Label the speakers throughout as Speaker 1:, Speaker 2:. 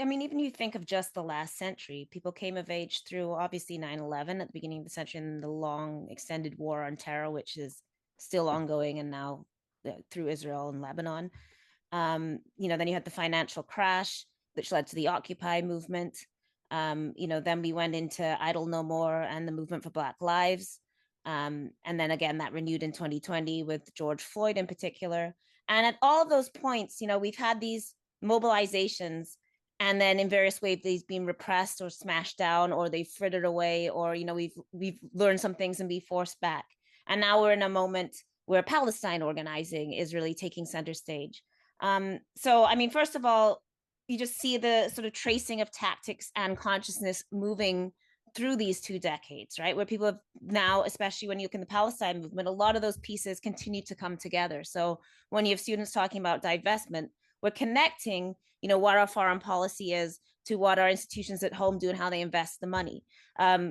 Speaker 1: I mean, even you think of just the last century, people came of age through obviously 9/11 at the beginning of the century and the long extended war on terror, which is still ongoing, and now through Israel and Lebanon. Then you had the financial crash, which led to the Occupy movement. Then we went into Idle No More and the movement for Black Lives. And then again, that renewed in 2020 with George Floyd in particular. And at all of those points, we've had these mobilizations, and then in various ways they've been repressed or smashed down, or they've frittered away, or we've learned some things and be forced back. And now we're in a moment where Palestine organizing is really taking center stage. So, I mean, first of all, you just see the sort of tracing of tactics and consciousness moving through these 2 decades, right? Where people have now, especially when you look in the Palestine movement, a lot of those pieces continue to come together. So when you have students talking about divestment, we're connecting, what our foreign policy is to what our institutions at home do and how they invest the money.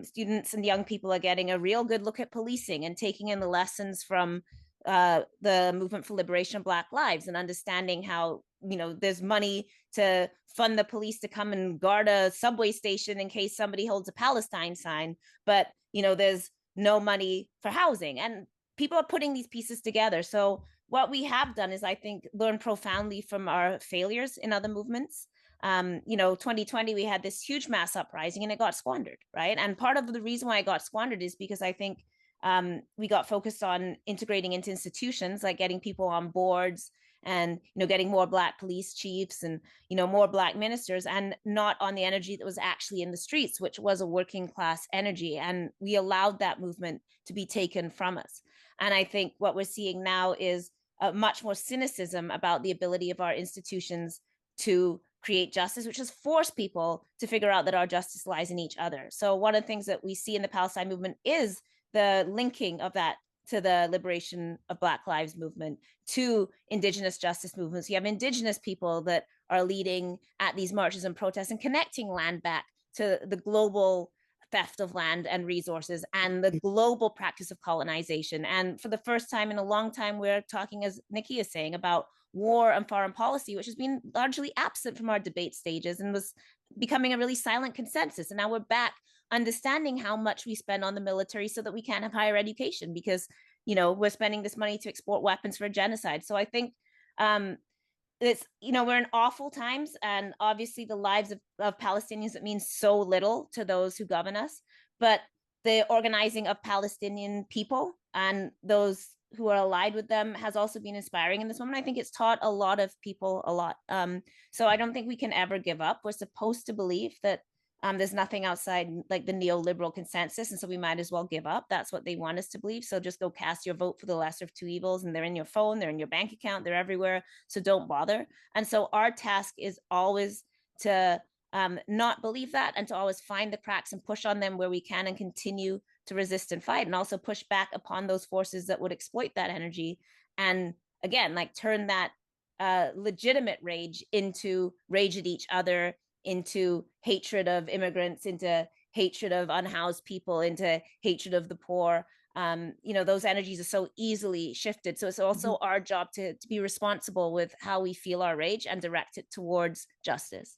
Speaker 1: Students and young people are getting a real good look at policing and taking in the lessons from the movement for liberation of Black lives and understanding how there's money to fund the police to come and guard a subway station in case somebody holds a Palestine sign, but there's no money for housing, and people are putting these pieces together. So what we have done is, I think, learn profoundly from our failures in other movements. 2020, we had this huge mass uprising and it got squandered, right? And part of the reason why it got squandered is because I think we got focused on integrating into institutions, like getting people on boards and getting more Black police chiefs and more Black ministers, and not on the energy that was actually in the streets, which was a working class energy. And we allowed that movement to be taken from us. And I think what we're seeing now is much more cynicism about the ability of our institutions to create justice, which has forced people to figure out that our justice lies in each other. So one of the things that we see in the Palestine movement is the linking of that to the liberation of Black Lives movement, to Indigenous justice movements. You have Indigenous people that are leading at these marches and protests and connecting land back to the global theft of land and resources and the global practice of colonization. And for the first time in a long time, we're talking, as Niki is saying, about war and foreign policy, which has been largely absent from our debate stages and was becoming a really silent consensus. And now we're back understanding how much we spend on the military so that we can have higher education, because we're spending this money to export weapons for genocide. So I think it's we're in awful times, and obviously the lives of Palestinians, it means so little to those who govern us, but the organizing of Palestinian people and those who are allied with them has also been inspiring in this moment. I think it's taught a lot of people a lot. So I don't think we can ever give up. We're supposed to believe that there's nothing outside like the neoliberal consensus, and so we might as well give up. That's what they want us to believe. So just go cast your vote for the lesser of two evils, and they're in your phone, they're in your bank account, they're everywhere. So don't bother. And so our task is always to not believe that, and to always find the cracks and push on them where we can, and continue to resist and fight, and also push back upon those forces that would exploit that energy. And again, like turn that legitimate rage into rage at each other, into hatred of immigrants, into hatred of unhoused people, into hatred of the poor. Those energies are so easily shifted. So it's also our job to be responsible with how we feel our rage and direct it towards justice.